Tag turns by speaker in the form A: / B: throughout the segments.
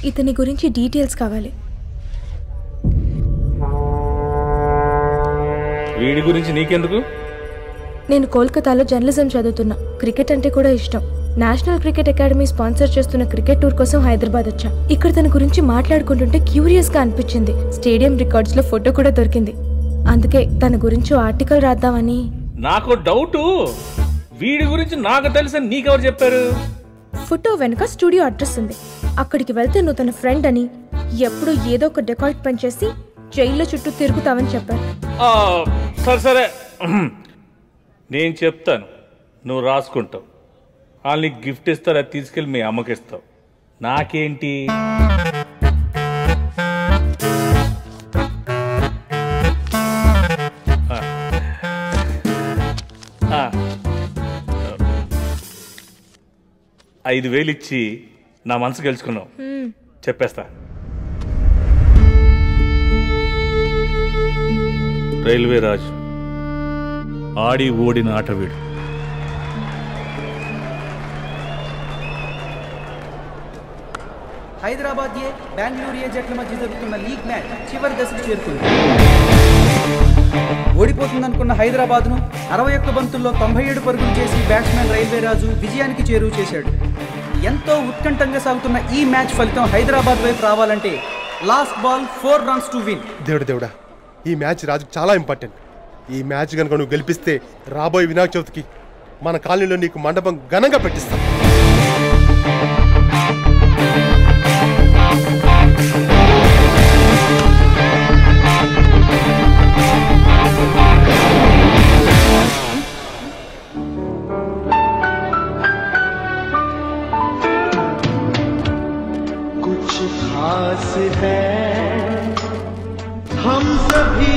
A: ఇతని గురించి డీటెయిల్స్ కావాలి.
B: వీడి గురించి నీకెందుకు?
A: నేను కోల్కతాలో జర్నలిజం చదువుతున్నా. క్రికెట్ అంటే కూడా ఇష్టం. నేషనల్ క్రికెట్ అకాడమీ స్పాన్సర్ చేస్తున్న క్రికెట్ టూర్ కోసం హైదరాబాద్ వచ్చా. ఇక్కడ తన గురించి మాట్లాడుకుంటుంటే క్యూరియస్ గా అనిపించింది. స్టేడియం రికార్డ్స్ లో ఫోటో కూడా దొరికింది. అందుకే తన గురించి ఆర్టికల్ రాద్దామని.
B: నాకు డౌట్, వీడి గురించి నాకు తెలుసని నీకెవరు చెప్పారు?
A: ఫోటో వెనుక స్టూడియో అడ్రస్ ఉంది. అక్కడికి వెళ్తే నువ్వు తన ఫ్రెండ్ అని, ఎప్పుడు ఏదో ఒక డెకాల్ట్ పనిచేసి జైల్లో చుట్టూ తిరుగుతావని చెప్పారు.
B: సరే సరే, నేను చెప్తాను, నువ్వు రాసుకుంటావు. వాళ్ళకి గిఫ్ట్ ఇస్తారు, అది తీసుకెళ్ళి మీ అమ్మకి ఇస్తావు. నాకేంటి? $5,000 ఇచ్చి నా మనసు గెలుచుకున్నావు. చెప్పేస్తా. రైల్వే రాజు, ఆడి ఓడిన ఆటవీడు.
C: హైదరాబాద్ ఏ బెంగళూరు ఏ జట్ల మధ్య జరుగుతున్న లీగ్ మ్యాచ్ చివరి దశకు చేరుకుంది. ఓడిపోతుందనుకున్న హైదరాబాద్ను 61 బంతుల్లో 97 పరుగులు చేసి బ్యాట్స్మెన్ రైల్వే రాజు విజయానికి చేరువ చేశాడు. ఎంతో ఉత్కంఠంగా సాగుతున్న ఈ మ్యాచ్ ఫలితం హైదరాబాద్ వైపు రావాలంటే last ball 4 runs to win.
D: దేవుడా, ఈ మ్యాచ్ రాజుకు చాలా ఇంపార్టెంట్. ఈ మ్యాచ్ కనుక నువ్వు గెలిపిస్తే రాబోయే వినాయక చవితికి మన కాలనీలో నీకు మండపం ఘనంగా పెట్టిస్తాం.
E: खास है हम सभी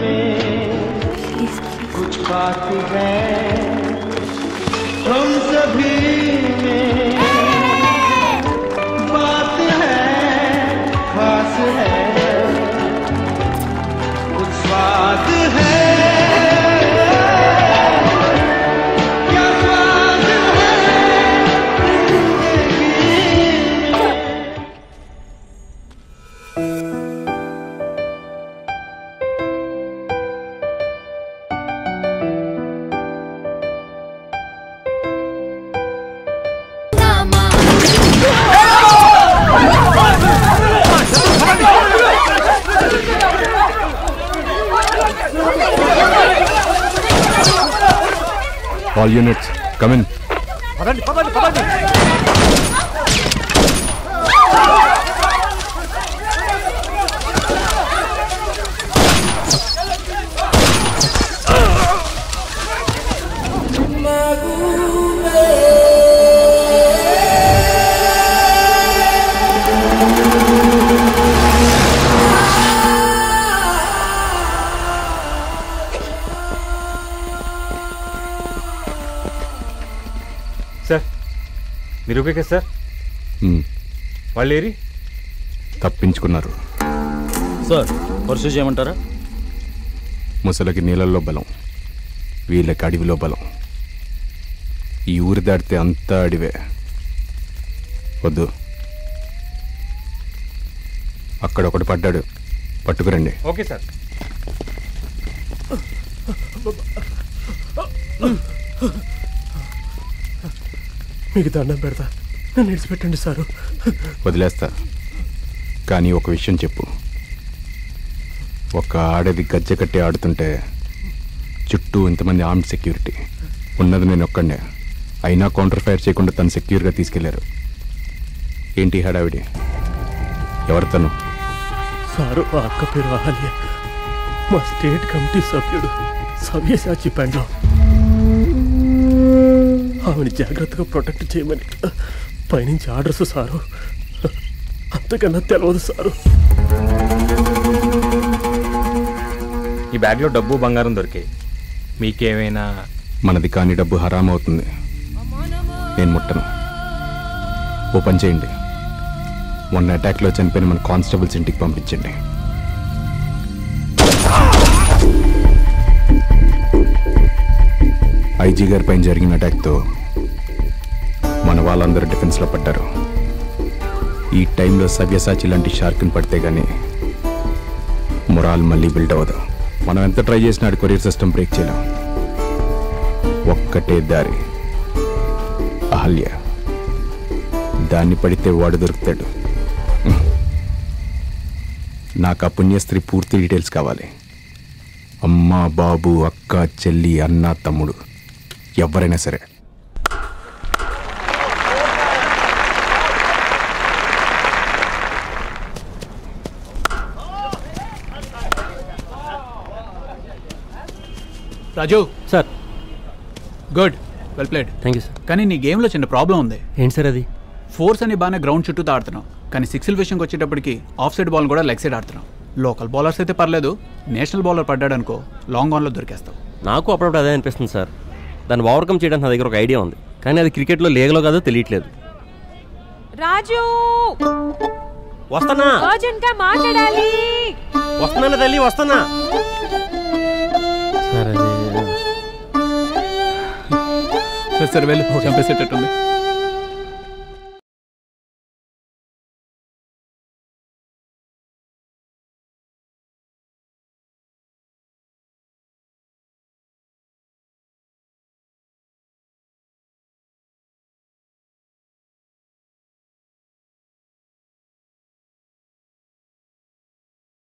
E: में, कुछ बात है हम सभी में, बात है खास है, कुछ स्वाद है।
F: All units, come in.
G: పదండి పదండి పదండి.
H: సార్, మీరు ఓకే కదా సార్? వాళ్ళు ఏరి
F: తప్పించుకున్నారు
I: సార్. పర్సూ చేయమంటారా?
F: ముసలకి నీళ్ళల్లో బలం, వీళ్ళకి అడవిలో బలం. ఈ ఊరు దాటితే అంతా అడివే. వద్దు, అక్కడ ఒకటి పడ్డాడు, పట్టుకురండి.
H: Okay sir.
G: మీకు దండం పెడతా, నన్ను విడిచిపెట్టండి సారు.
F: వదిలేస్తా, కానీ ఒక విషయం చెప్పు. ఒక ఆడది గజ్జె కట్టి ఆడుతుంటే చుట్టూ ఇంతమంది ఆర్మ్డ్ సెక్యూరిటీ ఉన్నది నేను ఒక్కడే. అయినా కౌంటర్ ఫైర్ చేయకుండా తను సెక్యూర్గా తీసుకెళ్లారు. ఏంటి హడావిడి? ఎవరు తను?
G: సారు, ఆ అక్క పేరు ఆలియా, మా స్టేట్ కమిటీ సభ్యుడు సవ్యసాచి పెండ్లం. ఆమెను జాగ్రత్తగా ప్రొటెక్ట్ చేయమని పైనుంచి ఆర్డర్స్ సారు. అంతకన్నా తెలియదు సారు.
H: ఈ బ్యాగ్లో డబ్బు బంగారం దొరికాయి. మీకేమైనా?
F: మనది కాని డబ్బు హరామ్ అవుతుంది, నేను ముట్టను. ఓ పని చేయండి, మొన్న అటాక్లో చనిపోయిన మన కానిస్టేబుల్స్ ఇంటికి పంపించండి. ఐజీ గారి పైన జరిగిన అటాక్తో మన వాళ్ళందరూ డిఫెన్స్లో పడ్డారు. ఈ టైంలో సవ్యసాచి లాంటి షార్క్ని పడితే గానీ మొరాల్ మళ్ళీ బిల్డ్ అవ్వదు. మనం ఎంత ట్రై చేసినా కొరియర్ సిస్టమ్ బ్రేక్ చేయలేం. ఒక్కటే దారి, అహల్య. దాన్ని పడితే వాడు దొరుకుతాడు. నాకు ఆ పుణ్యస్త్రీ పూర్తి డీటెయిల్స్ కావాలి. అమ్మ, బాబు, అక్క, చెల్లి, అన్న, తమ్ముడు, ఎవరైనా సరే.
J: Raju
I: sir.
J: Good, well played.
I: Thank you sir.
J: కానీ నీ గేమ్లో చిన్న ప్రాబ్లం ఉంది.
I: ఏంటి సార్ అది?
J: ఫోర్స్ అని బాగానే గ్రౌండ్ చుట్టూ ఆడుతున్నావు, కానీ సిక్స్ల విషయంకి వచ్చేటప్పటికి ఆఫ్ సైడ్ బాల్ కూడా లెగ్ సైడ్ ఆడుతున్నావు. లోకల్ బౌలర్స్ అయితే పర్లేదు, నేషనల్ బౌలర్ పడ్డాడు అనుకో లాంగ్ ఆన్లో దొరికేస్తావు.
I: నాకు అప్పుడప్పుడు అదే అనిపిస్తుంది సార్. దాన్ని ఓవర్కమ్ చేయడానికి నా దగ్గర ఒక ఐడియా ఉంది, కానీ అది క్రికెట్లో లేగలో కాదో తెలియట్లేదు.
K: రాజు
I: వస్తానా?
K: అర్జెంట్ గా మాట్లాడాలి.
I: వస్తున్నానా తల్లి, వస్తానా?
J: సరే వెళ్ళు, చంపేసేటట్టుంది.